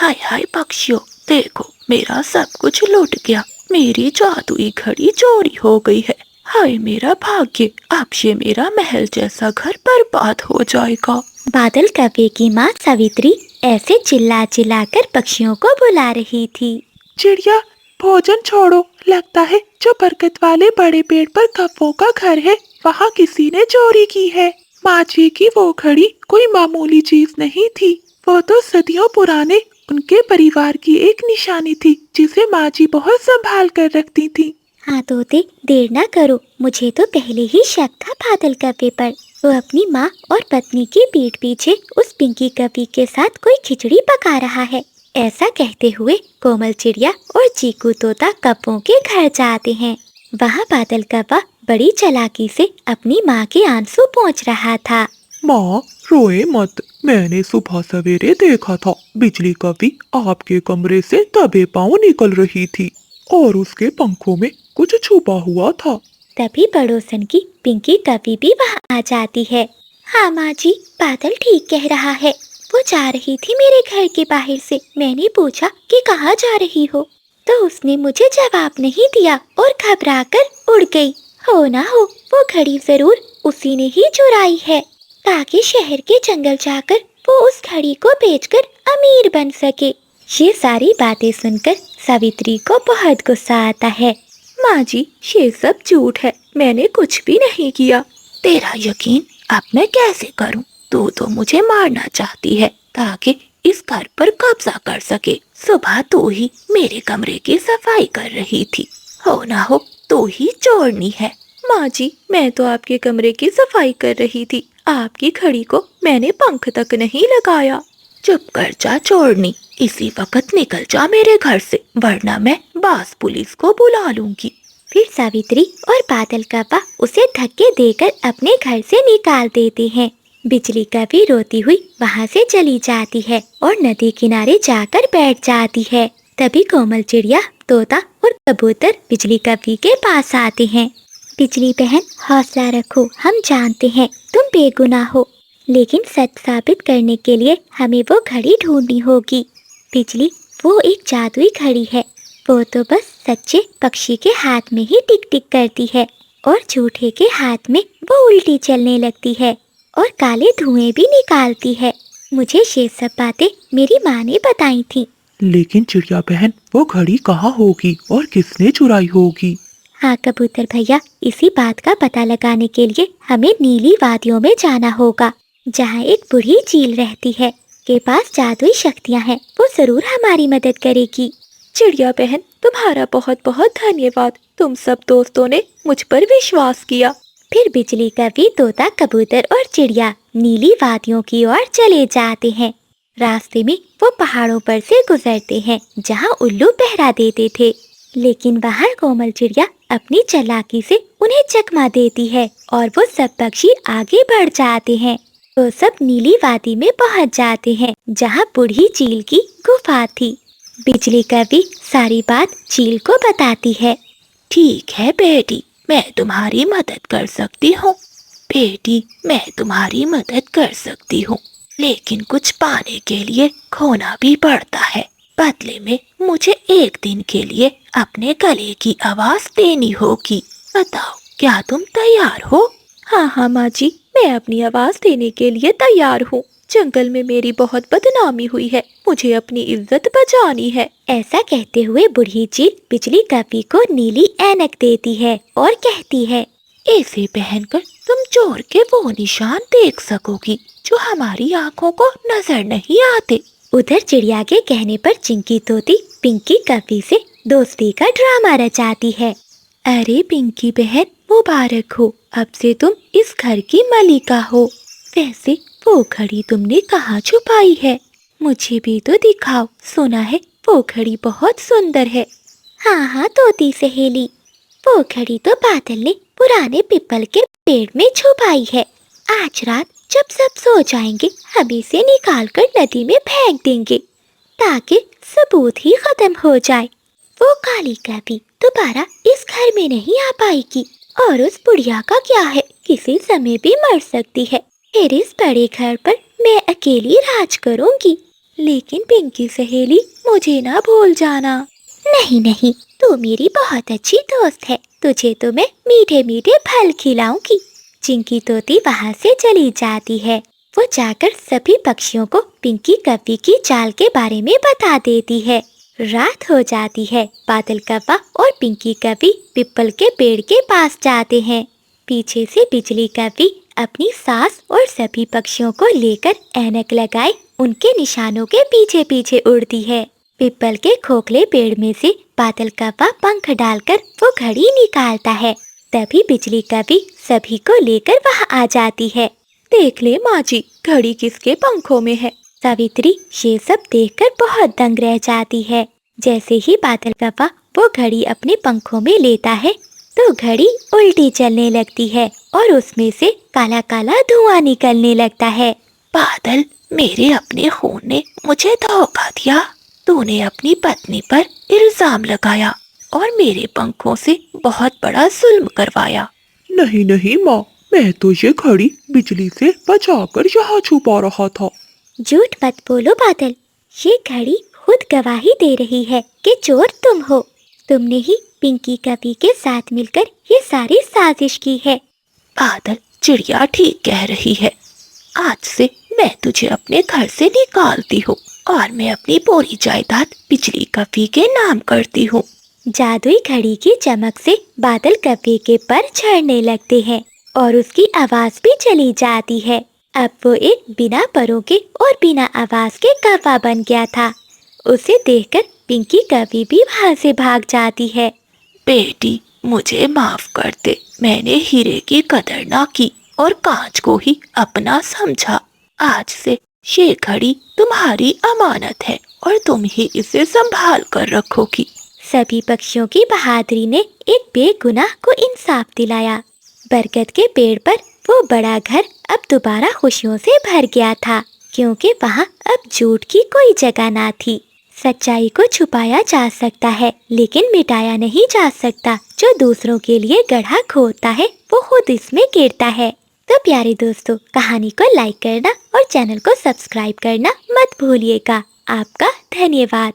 हाय हाय पक्षियों, देखो मेरा सब कुछ लुट गया। मेरी जादुई घड़ी चोरी हो गई है। हाय मेरा भाग्य, अब ये मेरा महल जैसा घर बर्बाद हो जाएगा। बादल कव्वे की माँ सावित्री ऐसे चिल्ला चिल्ला कर पक्षियों को बुला रही थी। चिड़िया, भोजन छोड़ो। लगता है जो बरगद वाले बड़े पेड़ पर कौवों का घर है, वहाँ किसी ने चोरी की है। माँ जी की वो घड़ी कोई मामूली चीज नहीं थी। वो तो सदियों पुराने उनके परिवार की एक निशानी थी, जिसे माँ जी बहुत संभाल कर रखती थी। हाँ तोते, देर ना करो। मुझे तो पहले ही शक था बादल कव्वे पर। वो अपनी माँ और पत्नी की पीठ पीछे उस पिंकी कव्वी के साथ कोई खिचड़ी पका रहा है। ऐसा कहते हुए कोमल चिड़िया और चीकू तोता कव्वों के घर जाते हैं। वहाँ बादल कव्वा बड़ी चालाकी से अपनी माँ के आंसू पोंछ रहा था। माँ, रोए मत। मैंने सुबह सवेरे देखा था, बिजली कवि आपके कमरे से दबे पांव निकल रही थी और उसके पंखों में कुछ छुपा हुआ था। तभी पड़ोसन की पिंकी कवि भी वहाँ आ जाती है। हाँ माँ जी, बादल ठीक कह रहा है। वो जा रही थी मेरे घर के बाहर से। मैंने पूछा कि कहाँ जा रही हो, तो उसने मुझे जवाब नहीं दिया और घबरा कर उड़ गई। हो ना हो वो घड़ी जरूर उसी ने ही चुराई है, ताकि शहर के जंगल जाकर वो उस घड़ी को बेचकर अमीर बन सके। ये सारी बातें सुनकर सावित्री को बहुत गुस्सा आता है। माँ जी, ये सब झूठ है। मैंने कुछ भी नहीं किया। तेरा यकीन अब मैं कैसे करूं? तू तो मुझे मारना चाहती है ताकि इस घर पर कब्जा कर सके। सुबह तू ही मेरे कमरे की सफाई कर रही थी। हो ना हो तू ही चोरनी है। माँ जी, मैं तो आपके कमरे की सफाई कर रही थी। आपकी घड़ी को मैंने पंख तक नहीं लगाया। चुप कर जा चोरनी, इसी वक्त निकल जा मेरे घर से, वरना मैं बास पुलिस को बुला लूंगी। फिर सावित्री और बादल कव्वा उसे धक्के देकर अपने घर से निकाल देते हैं। बिजली कवि रोती हुई वहाँ से चली जाती है और नदी किनारे जाकर बैठ जाती है। तभी कोमल चिड़िया, तोता और कबूतर बिजली कवि के पास आते हैं। बिजली बहन, हौसला रखो। हम जानते हैं तुम बेगुनाह हो, लेकिन सच साबित करने के लिए हमें वो घड़ी ढूंढनी होगी। बिजली, वो एक जादुई घड़ी है। वो तो बस सच्चे पक्षी के हाथ में ही टिक टिक करती है और झूठे के हाथ में वो उल्टी चलने लगती है और काले धुएं भी निकालती है। मुझे ये सब बातें मेरी माँ ने बताई थी। लेकिन चिड़िया बहन, वो घड़ी कहाँ होगी और किसने चुराई होगी? हाँ कबूतर भैया, इसी बात का पता लगाने के लिए हमें नीली वादियों में जाना होगा, जहाँ एक बूढ़ी चील रहती है। के पास जादुई शक्तियाँ हैं। वो जरूर हमारी मदद करेगी। चिड़िया बहन, तुम्हारा बहुत बहुत धन्यवाद। तुम सब दोस्तों ने मुझ पर विश्वास किया। फिर बिजली कवि, तोता, कबूतर और चिड़िया नीली वादियों की ओर चले जाते हैं। रास्ते में वो पहाड़ों पर से गुजरते हैं, जहाँ उल्लू पहरा देते थे। लेकिन बाहर कोमल चिड़िया अपनी चालाकी से उन्हें चकमा देती है और वो सब पक्षी आगे बढ़ जाते हैं। वो सब नीली वादी में पहुँच जाते हैं, जहाँ बूढ़ी चील की गुफा थी। बिजली कवि सारी बात चील को बताती है। ठीक है बेटी, मैं तुम्हारी मदद कर सकती हूँ। बेटी, मैं तुम्हारी मदद कर सकती हूँ, लेकिन कुछ पाने के लिए खोना भी पड़ता है। बदले में मुझे एक दिन के लिए अपने गले की आवाज देनी होगी। बताओ, क्या तुम तैयार हो? हाँ हाँ माँ जी, मैं अपनी आवाज देने के लिए तैयार हूँ। जंगल में मेरी बहुत बदनामी हुई है, मुझे अपनी इज्जत बचानी है। ऐसा कहते हुए बूढ़ी चील बिजली कवि को नीली ऐनक देती है और कहती है, इसे पहनकर तुम चोर के वो निशान देख सकोगी जो हमारी आँखों को नजर नहीं आते। उधर चिड़िया के कहने पर चिंकी तोती पिंकी कवि से दोस्ती का ड्रामा रचाती है। अरे पिंकी बहन, मुबारक हो, अब से तुम इस घर की मलिका हो। वैसे वो घड़ी तुमने कहाँ छुपाई है? मुझे भी तो दिखाओ। सुना है वो घड़ी बहुत सुंदर है। हाँ हाँ तोती सहेली, वो घड़ी तो बादल ने पुराने पीपल के पेड़ में छुपाई है। आज रात जब सब सो जाएंगे, हम इसे निकाल कर नदी में फेंक देंगे, ताकि सबूत ही खत्म हो जाए। वो काली कवि दोबारा इस घर में नहीं आ पाएगी। और उस बुढ़िया का क्या है, किसी समय भी मर सकती है। फिर इस बड़े घर पर मैं अकेली राज करूंगी। लेकिन पिंकी सहेली, मुझे ना भूल जाना। नहीं नहीं, तू मेरी बहुत अच्छी दोस्त है, तुझे तो मैं मीठे मीठे फल खिलाऊंगी। चिंकी तोती वहाँ से चली जाती है। वो जाकर सभी पक्षियों को पिंकी कव्वी की चाल के बारे में बता देती है। रात हो जाती है। बादल कव्वा और पिंकी कव्वी पीपल के पेड़ के पास जाते हैं। पीछे से बिजली कव्वी अपनी सास और सभी पक्षियों को लेकर ऐनक लगाए उनके निशानों के पीछे पीछे उड़ती है। पीपल के खोखले पेड़ में से बादल कव्वा पंख डालकर वो घड़ी निकालता है। तभी बिजली कव्वी सभी को लेकर वहाँ आ जाती है। देख ले माँ जी, घड़ी किसके पंखों में है। सावित्री ये सब देखकर बहुत दंग रह जाती है। जैसे ही बादल कव्वा वो घड़ी अपने पंखों में लेता है तो घड़ी उल्टी चलने लगती है और उसमें से काला काला धुआं निकलने लगता है। बादल, मेरे अपने खून ने मुझे धोखा दिया। तूने अपनी पत्नी पर इल्जाम लगाया और मेरे पंखों से बहुत बड़ा जुल्म करवाया। नहीं नहीं माँ, मैं तो ये घड़ी बिजली से बचाकर यहाँ छुपा रहा था। झूठ मत बोलो बादल, ये घड़ी खुद गवाही दे रही है कि चोर तुम हो। तुमने ही पिंकी कव्वी के साथ मिलकर ये सारी साजिश की है। बादल, चिड़िया ठीक कह रही है। आज से मैं तुझे अपने घर से निकालती हूँ और मैं अपनी पूरी जायदाद बिजली कव्वी के नाम करती हूँ। जादुई घड़ी की चमक से बादल कव्वे के पर झड़ने लगते हैं और उसकी आवाज भी चली जाती है। अब वो एक बिना परों के और बिना आवाज के कव्वा बन गया था। उसे देखकर पिंकी कव्वी भी वहाँ से भाग जाती है। बेटी, मुझे माफ कर दे। मैंने हीरे की कदर ना की और कांच को ही अपना समझा। आज से ये घड़ी तुम्हारी अमानत है और तुम ही इसे संभाल कर रखोगी। सभी पक्षियों की बहादुरी ने एक बेगुनाह को इंसाफ दिलाया। बरगद के पेड़ पर वो बड़ा घर अब दोबारा खुशियों से भर गया था, क्योंकि वहाँ अब झूठ की कोई जगह ना थी। सच्चाई को छुपाया जा सकता है लेकिन मिटाया नहीं जा सकता। जो दूसरों के लिए गड्ढा खोदता है वो खुद इसमें गिरता है। तो प्यारे दोस्तों, कहानी को लाइक करना और चैनल को सब्सक्राइब करना मत भूलिएगा। आपका धन्यवाद।